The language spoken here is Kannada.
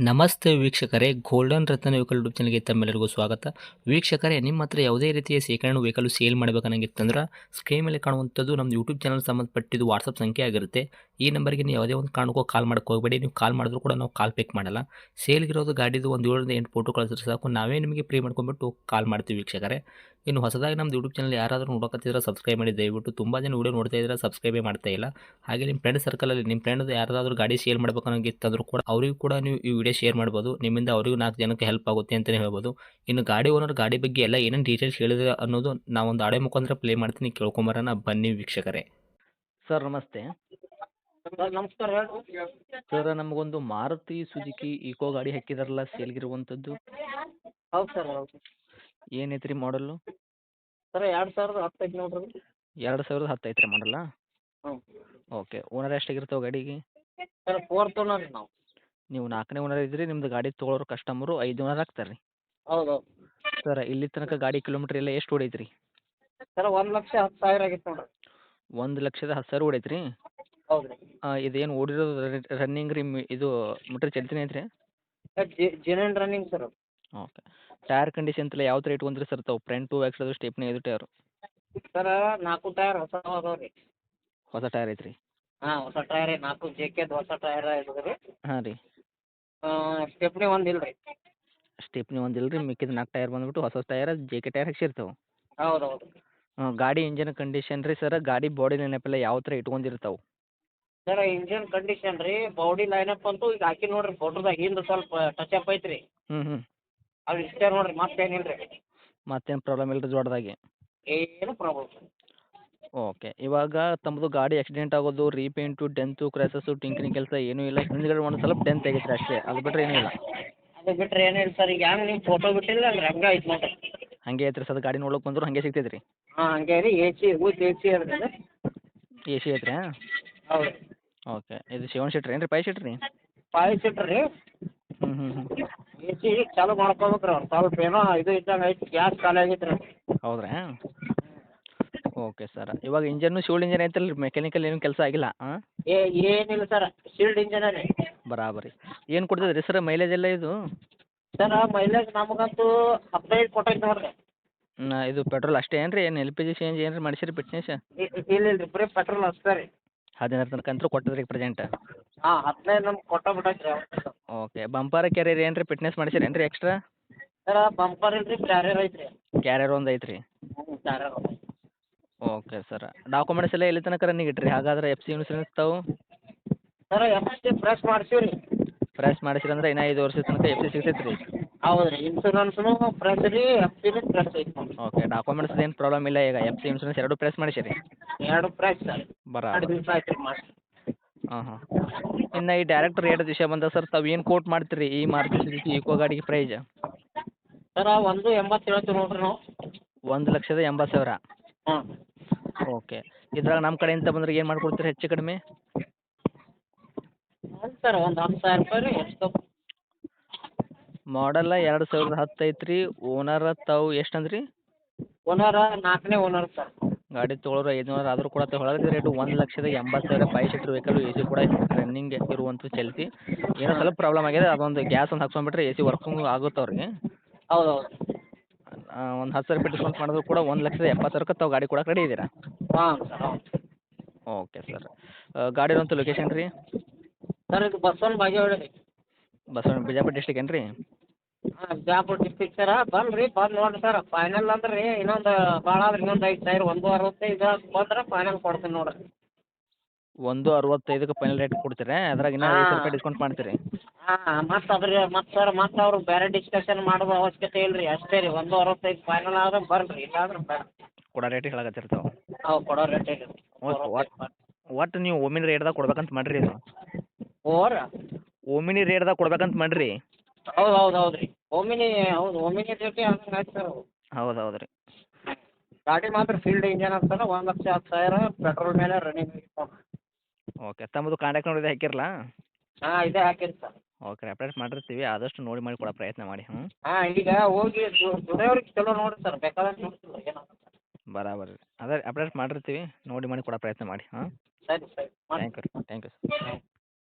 ನಮಸ್ತೆ ವೀಕ್ಷಕರೇ, ಗೋಲ್ಡನ್ ರತ್ನ ವೆಹಿಕಲ್ ಯೂಟ್ಯೂಬ್ ಚಾನಲ್ಗೆ ತಮ್ಮೆಲ್ಲರಿಗೂ ಸ್ವಾಗತ. ವೀಕ್ಷಕರೇ, ನಿಮ್ಮ ಹತ್ರ ಯಾವುದೇ ರೀತಿಯ ಶೇಖರಣೆ ವೆಹಿಕಲ್ ಸೇಲ್ ಮಾಡಬೇಕನ್ನಂಗಿತ್ತಂದ್ರೆ ಸ್ಕ್ರೀನ್ ಮೇಲೆ ಕಾಣುವಂಥದ್ದು ನಮ್ಮ ಯೂಟ್ಯೂಬ್ ಚಾನಲ್ ಸಂಬಂಧಪಟ್ಟಿದ್ದು ವಾಟ್ಸಪ್ ಸಂಖ್ಯೆ ಆಗಿರುತ್ತೆ. ಈ ನಂಬರ್ಗೆ ನೀವು ಯಾವುದೇ ಒಂದು ಕಾರಣಕ್ಕೂ ಕಾಲ್ ಮಾಡೋಕೆ ಹೋಗಬೇಡಿ. ನೀವು ಕಾಲ್ ಮಾಡಿದ್ರು ಕೂಡ ನಾವು ಕಾಲ್ ಪಿಕ್ ಮಾಡಲ್ಲ. ಸೇಲ್ಗಿರೋದು ಗಾಡಿದು ಒಂದು 7ರಿಂದ 8 ಫೋಟೋ ಕಳಿಸಿದ್ರೆ ಸಾಕು, ನಾವೇ ನಿಮಗೆ ಪ್ರೀ ಮಾಡ್ಕೊಂಡ್ಬಿಟ್ಟು ಕಾಲ್ ಮಾಡ್ತೀವಿ ವೀಕ್ಷಕರೇ. ಇನ್ನು ಹೊಸದಾಗಿ ನಮ್ಮದು ಯೂಟ್ಯೂಬ್ ಚಾನಲ್ ಯಾರಾದರೂ ನೋಡೋಕತ್ತಿದ್ರೆ ಸಬ್ಸ್ಕ್ರೈಬ್ ಮಾಡಿ ದಯವಿಟ್ಟು. ತುಂಬ ಜನ ವೀಡಿಯೋ ನೋಡ್ತಾ ಇದ್ದಾರೆ, ಸಬ್ಸ್ಕ್ರೈಬೇ ಮಾಡ್ತಾ ಇಲ್ಲ. ಹಾಗೆ ನಿಮ್ಮ ಫ್ರೆಂಡ್ ಸರ್ಕಲಲ್ಲಿ ನಿಮ್ಮ ಫ್ರೆಂಡ್ ಯಾರಾದರೂ ಗಾಡಿ ಸೇಲ್ ಮಾಡಬೇಕನ್ನೋಂಗಿತ್ತಂದ್ರೂ ಕೂಡ ಅವರಿಗೂ ಕೂಡ ನೀವು ಈ ವಿಡಿಯೋ ಶೇರ್ ಮಾಡ್ಬೋದು. ನಿಮ್ಮಿಂದ ಅವರಿಗೂ 4 ಜನಕ್ಕೆ ಹೆಲ್ಪ್ ಆಗುತ್ತೆ ಅಂತಲೇ ಹೇಳ್ಬೋದು. ಇನ್ನು ಗಾಡಿ ಓನರ್ ಗಾಡಿ ಬಗ್ಗೆ ಎಲ್ಲ ಏನೇನು ಡೀಟೇಲ್ಸ್ ಹೇಳಿದ್ರೆ ಅನ್ನೋದು ನಾವೊಂದು ಆಡಿಯೋ ಮುಖಾಂತರ ಪ್ಲೇ ಮಾಡ್ತೀನಿ, ಕೇಳ್ಕೊಂಬರೋಣ ಬನ್ನಿ ವೀಕ್ಷಕರೇ. ಸರ್ ನಮಸ್ತೆ. ಸರ್ ನಮಸ್ಕಾರ ಹೇಳ್ರಿ. ಸರ್ ನಮಗೊಂದು ಮಾರುತಿ ಸುಜುಕಿ ಈಕೋ ಗಾಡಿ ಹಾಕಿದಾರಲ್ಲ ಸೇಲ್ಗಿರುವಂಥದ್ದು, ಹೌದು ಸರ್ ಹೌದು. ಏನೈತ್ರಿ ಮಾಡಲು? ಸರ್ 2010 ಐತಿ ನೋಡ್ರಿ. 2010 ಐತ್ರಿ ಮಾಡಲ್ಲ? ಹ್ಞೂ. ಓಕೆ. ಓನರ್ ಎಷ್ಟಾಗಿರ್ತಾವೆ ಗಾಡಿಗೆ? ಸರ್ 4th ಓನರ್ ರೀ ನಾವು. ನೀವು 4ನೇ ಓನರ್ ಇದ್ರಿ, ನಿಮ್ದು ಗಾಡಿ ತೊಗೊಳೋರು ಕಸ್ಟಮರು 5 ಓನರ್ ಆಗ್ತಾರೆ ರೀ. ಹೌದು ಹೌದು. ಸರ್ ಇಲ್ಲಿ ತನಕ ಗಾಡಿ ಕಿಲೋಮೀಟ್ರ್ ಎಲ್ಲ ಎಷ್ಟು ಹೊಡೈತ್ರಿ? ಸರ್ 1,10,000 ಆಗಿತ್ತು ನೋಡ್ರಿ. 1,10,10,000 ಹೊಡೈತ್ರಿ? ಹೌದು ರೀ. ಇದೇನು ಓಡಿರೋದು ರನ್ನಿಂಗ್ ರೀ, ಇದು ಮೀಟ್ರ್ ಚಲ್ತಿನೇ ಐತ್ರಿ? Genuine running sir. Okay. Tyre condition ಎಲ್ಲ ಯಾವ ಥರ ಇಟ್ಕೊಂಡ್ರಿ ಸರ್ ತಾವು? ಫ್ರಂಟು ಎಕ್ಸ್ಟ್ರಾ ಸ್ಟೆಪ್ನಿ ಇದು ಟೈರು? ಸರ್ 4 ಟೈರ್ ಹೊಸ ಅದಾವೆ ರೀ. ಹೊಸ ಟೈರ್ ಐತ್ರಿ? ಹಾಂ ಹೊಸ ಟೈರ್ 4 JKದು ಹೊಸ ಟೈರ್ ಇದಾವೆ ರೀ. ಹಾಂ ರೀ. ಸ್ಟೆಪ್ನಿ ಒಂದು ಇಲ್ಲ ರೀ. ಸ್ಟೆಪ್ನಿ ಒಂದು ಇಲ್ಲ ರೀ, ಮಿಕ್ಕಿದ 4 ಟೈರ್ ಬಂದ್ಬಿಟ್ಟು ಹೊಸ ಟೈರ್ JK ಟೈರ್ ಹಾಕ್ಸಿರ್ತಾವೆ? ಹೌದು ಹೌದು. ಗಾಡಿ ಇಂಜನ್ ಕಂಡೀಷನ್ ರೀ ಸರ್, ಗಾಡಿ ಬಾಡಿ ನೆನಪೆಲ್ಲ ಯಾವ ಥರ ಇಟ್ಕೊಂಡಿರ್ತಾವೆ? ಸರ್ ಇಂಜಿನ್ ಕಂಡೀಷನ್ ರೀ, ಬಾಡಿ ಲೈನಪ್ ಅಂತೂ ಈಗ ಹಾಕಿ ನೋಡ್ರಿ ಫೋಟೋದಾಗ, ಹಿಂದೆ ಸ್ವಲ್ಪ ಟಚ್ ಅಪ್ ಐತ್ರಿ. ಹ್ಞೂ. ಅದು ಇಷ್ಟೇ ನೋಡ್ರಿ, ಮತ್ತೇನಿಲ್ಲ ರೀ. ಮತ್ತೇನು ಪ್ರಾಬ್ಲಮ್ ಇಲ್ಲ ರೀ ದೊಡ್ಡದಾಗಿ? ಏನು ಪ್ರಾಬ್ಲಮ್ ಸರ್. ಓಕೆ. ಇವಾಗ ತಮ್ಮದು ಗಾಡಿ ಆಕ್ಸಿಡೆಂಟ್ ಆಗೋದು, ರೀಪೇಂಟು, ಡೆಂತು, ಕ್ರ್ಯಾಸಸ್ಸು, ಟಿಂಕರಿಂಗ್ ಕೆಲಸ ಏನೂ ಇಲ್ಲ? ಹಿಂದ್ಗಡೆ ಒಂದು ಸ್ವಲ್ಪ ಡೆಂತ್ ಆಗೈತ್ರಿ ಅಷ್ಟೇ, ಅದು ಬಿಟ್ಟರೆ ಏನೂ ಇಲ್ಲ? ಅದು ಬಿಟ್ಟರೆ ಏನಿಲ್ಲ ಸರ್. ಈಗ ಹೆಂಗೆ ನೀವು ಫೋಟೋ ಬಿಟ್ಟಿಲ್ಲ ಅಂದ್ರೆ ಹಂಗೆ ಐತೆ ನೋಡ್ರಿ. ಹಾಗೆ ಐತ್ರಿ ಸರ್, ಗಾಡಿ ನೋಡೋಕೆ ಬಂದ್ರು ಹಾಗೆ ಸಿಗ್ತೈತೆ ರೀ? ಹಾಂ ಹಂಗೆ ರೀ. ವಿತ್ AC ಅದ್ರದ್ದು. AC ಐತ್ರಿ? ಹೌದು. ಓಕೆ. ಇದು 7 ಸೀಟ್ರ್ ಏನು ರೀ, 5 ಸೀಟ್ರ್ ರೀ? 5 ಸೀಟ್ರ್ ರೀ. ಹ್ಞೂ. AC ಚಾಲು ಮಾಡ್ಕೋಬೇಕು ರೀ, ಒಂದು ಸ್ವಲ್ಪ ಏನೋ ಇದು ಇದ್ದಂಗೆ ಐತಿ, ಗ್ಯಾಸ್ ಖಾಲಿ ಆಗೈತೆ ರೀ. ಹೌದ್ರಾ? Okay sir. ಇವಾಗ ಇಂಜನ್ನು ಶೂಲ್ಡ್ ಇಂಜನ್ ಐತಲ್ಲ ರೀ, ಮೆಕ್ಯಾನಿಕಲ್ ಏನು ಕೆಲಸ ಆಗಿಲ್ಲ? ಹಾಂ. ಏನಿಲ್ಲ ಸರ್, ಶೀಲ್ಡ್ ಇಂಜನ್ ರೀ. ಬರಾಬರಿ. ಏನು ಕೊಡ್ತದೆ ರೀ ಸರ್ ಮೈಲೇಜ್ ಎಲ್ಲ ಇದು? ಸರ್ ಮೈಲೇಜ್ ನಮಗಂತೂ 15 ಕೊಟ್ಟೈತೆ ನೋಡ್ರಿ. ಇದು ಪೆಟ್ರೋಲ್ ಅಷ್ಟೇ ಏನು ರೀ, ಏನು LPG CNG ಏನು ರೀ ಮಾಡಿಸಿರಿ ಫಿಟ್ನೆಸ್? ಇಲ್ಲ ರೀ, ಬರೀ ಪೆಟ್ರೋಲ್ ಅಷ್ಟೇ ರೀ. 16 ತನಕ ಅಂತೂ ಕೊಟ್ಟದ್ರಿ ಪ್ರೆಸೆಂಟ್? ಹಾಂ 15 ನಮ್ಗೆ ಕೊಟ್ಟ ಬಿಟ್ಟೈತೆ ರೀ. ಓಕೆ. ಬಂಪರ್ ಕ್ಯಾರಿಯರ್ ಏನು ರೀ ಫಿಟ್ನೆಸ್ ಮಾಡಿಸಿರಿ ಏನು ರೀ ಎಕ್ಸ್ಟ್ರಾ? ಸರ್ ಬಂಪರ್ ಇಲ್ಲ ರೀ, ಕ್ಯಾರಿಯರ್ ಐತೆ ರೀ. ಕ್ಯಾರಿಯರ್ ಒಂದು ಐತ್ರಿ? ಕ್ಯಾರಿಯರ್ ಒಂದು. Okay sir. ಡಾಕ್ಯುಮೆಂಟ್ಸ್ ಎಲ್ಲ ಎಲ್ಲಿ ತನಕ ರನ್ನಿಂಗ್ ಇಟ್ರಿ ಹಾಗಾದ್ರೆ? FC ಇನ್ಸೂರೆನ್ಸ್ ತಾವು? ಸರ್ FC ಫ್ರೆಶ್ ಮಾಡ್ಸೀವಿ ರೀ. ಫ್ರೆಶ್ ಮಾಡಿಸಿರಿ ಅಂದ್ರೆ ಇನ್ನೂ 5 ವರ್ಷದ ತನಕ FC ಸಿಗ್ತೈತೆ ರೀ? ಹೌದು ರೀ, ಇನ್ಸೂರೆನ್ಸ್ನು ಫ್ರೆಶ್ ರೀ, FCನೂ ಫ್ರೆಶ್ ಐತೆ ನೋಡ್ರಿ. ಓಕೆ. ಡಾಕ್ಯುಮೆಂಟ್ಸ್ ಏನು ಪ್ರಾಬ್ಲಮ್ ಇಲ್ಲ ಈಗ? FC ಇನ್ಸೂರೆನ್ಸ್ ಎರಡೂ ಫ್ರೆಶ್ ಮಾಡಿಸಿರಿ? 2 fresh sir. 2 ಬರಾಬರ್. ದಿವಸ ಆಯ್ತು ರೀ ಮಾಡಿ. ಹಾಂ. ಇನ್ನು ಈ ಡೈರೆಕ್ಟ್ ರೇಟ್ ವಿಷಯ ಬಂದ ಸರ್, ತಾವು ಏನು ಕೋಟ್ ಮಾಡ್ತೀರಿ ಈ ಮಾರುತಿ ಸುಜುಕಿ ಈಕೋ ಗಾಡಿಗೆ ಪ್ರೈಸ್? ಸರ್ 1,80,000 ಹೇಳ್ತೀವಿ ನೋಡ್ರಿ ನಾವು. 1,80,000? ಹಾಂ. ಓಕೆ. ಇದ್ರಾಗ ನಮ್ಮ ಕಡೆಯಿಂದ ಬಂದ್ರೆ ಏನು ಮಾಡ್ಕೊಡ್ತೀರಿ ಹೆಚ್ಚು ಕಡಿಮೆ? ಹೌದು ಸರ್, ಒಂದು 10,000 ರೂಪಾಯಿ ರೀ ಎಷ್ಟು. ಮಾಡಲ್ಲ 2010 ಐತ್ರಿ. ಓನರ್ ತಾವು ಎಷ್ಟು ಅಂದ್ರಿ? ಓನರ್ 4ನೇ ಓನರ್ ಸರ್. ಗಾಡಿ ತೊಗೊಳೋರು 5 ಓನರ್ ಆದರೂ ಕೂಡ ಒಳಗೆ ರೇಟು 1,80,000. 5 ಸೀಟ್ರ್ ವೆಹಿಕಲ್, AC ಕೂಡ ರನ್ನಿಂಗ್ ಇರುವಂಥ ಚಲ್ತಿ. ಏನೋ ಸ್ವಲ್ಪ ಪ್ರಾಬ್ಲಮ್ ಆಗಿದೆ, ಅದೊಂದು ಗ್ಯಾಸ್ ಒಂದು ಹಾಕ್ಸ್ಕೊಂಡ್ಬಿಟ್ರೆ AC ವರ್ಕಿಂಗ್ ಆಗುತ್ತೆ ಅವ್ರಿಗೆ. ಹೌದು ಹೌದು. ಒಂದು 10,000 ರೂಪಾಯಿ ಡಿಸ್ಕೌಂಟ್ ಮಾಡಿದ್ರು ಕೂಡ 1,70,000 ತಾವು ಗಾಡಿ ಕೊಡಕ್ಕೆ ರೆಡಿ ಇದ್ದೀರಾ? ಹಾಂ ಸರ್ ಹೌದು. Okay sir. ಗಾಡಿ ಇರುವಂಥ ಲೊಕೇಶನ್ ರೀ? ಸರ್ ಇದು ಬಸವನ ಬಾಗೇವಾಡಿ ರೀ. ಬಸವನ ಬಿಜಾಪುರ ಡಿಸ್ಟಿಕ್ ಏನು ರೀ? ಹಾಂ ಬಿಜಾಪುರ ಡಿಸ್ಟಿಕ್ ಸರ. ಬಂದು ನೋಡಿರಿ ಸರ್, ಫೈನಲ್ ಅಂದ್ರೆ ರೀ ಇನ್ನೊಂದು ಭಾಳ ಆದ್ರೆ ಇನ್ನೊಂದು 5,000, 1,65 ಬಂದ್ರೆ ಫೈನಲ್ ಕೊಡ್ತೀನಿ ನೋಡಿರಿ. 1,65ಕ್ಕೆ ಫೈನಲ್ ರೇಟ್ ಕೊಡ್ತೀರಾ? ಅದ್ರಾಗ ಇನ್ನೂ 5,000 ರೂಪಾಯಿ ಡಿಸ್ಕೌಂಟ್ ಮಾಡ್ತೀರಿ? ಹಾಂ ಮತ್ತು ಸರ್ ಮತ್ತೆ ಅವ್ರು ಬೇರೆ ಡಿಸ್ಕಷನ್ ಮಾಡೋದು ಅವಶ್ಯಕತೆ ಇಲ್ಲ ರೀ, ಅಷ್ಟೇ ರೀ. 1,65 ಫೈನಲ್ ಆದ್ರೆ ಬರ್ರಿ, ಇಲ್ಲಾಂದ್ರೆ ಬೇಡ. ಕೊಡೋ ರೇಟಿಗೆ ಹೇಳಕತ್ತಿರ್ತಾವೆ? ಅವು ಕೊಡೋ ರೇಟ್ ಇಲ್ಲ. ಒಟ್ಟು ನೀವು ಓಮಿನಿ ರೇಟ್ದಾಗ ಕೊಡ್ಬೇಕಂತ ಮಾಡಿರಿ ಇದು? ಓವರ್ ಓಮಿನಿ ರೇಟ್ದಾಗ ಕೊಡ್ಬೇಕಂತ ಮಾಡಿರಿ? ಹೌದು ಹೌದು ಹೌದು ರೀ. ಓಮಿನಿ ಹೌದು, ಓಮಿನಿ ರೇಟೇ ಹಂಗೆ ಆಯ್ತು ಸರ್ ಅವು. ಹೌದು ರೀ. ಗಾಡಿ ಮಾತ್ರ ಫೀಲ್ಡ್ ಇಂಜನ್ ಅಂತಂದ್ರೆ 1,10,000 ಪೆಟ್ರೋಲ್ ಮೇಲೆ ರನ್ನಿಂಗ್ ಆಗಿತ್ತು. ಓಕೆ. ತಮ್ಮದು ಕಾಂಟ್ಯಾಕ್ಟ್ ನಂಬರ್ ಹಾಕಿರಲಾ? ಹಾಂ ಇದೇ ಹಾಕಿರಿ ಸರ್. ಓಕೆ. ಅಪ್ಡೇಟ್ ಮಾಡಿರ್ತೀವಿ, ಆದಷ್ಟು ನೋಡಿ ಮಾಡಿ ಕೊಡೋ ಪ್ರಯತ್ನ ಮಾಡಿ. ಹಾಂ ಈಗ ಹೋಗಿ ದುಡಿಯೋರಿಗೆ ಚಲೋ ನೋಡಿರಿ ಸರ್, ಬೇಕಾದ್ರೆ ನೋಡ್ತಿಲ್ಲ ಏನಾಗುತ್ತೆ. ಬರಾಬರಿ. ಅದೇ ಅಪ್ಡೇಟ್ ಮಾಡಿರ್ತೀವಿ, ನೋಡಿ ಮಾಡಿ ಕೊಡೋ ಪ್ರಯತ್ನ ಮಾಡಿ. ಸರಿ ಸರಿ ಮಾಡಿ. ಥ್ಯಾಂಕ್ ಯು ರೀ.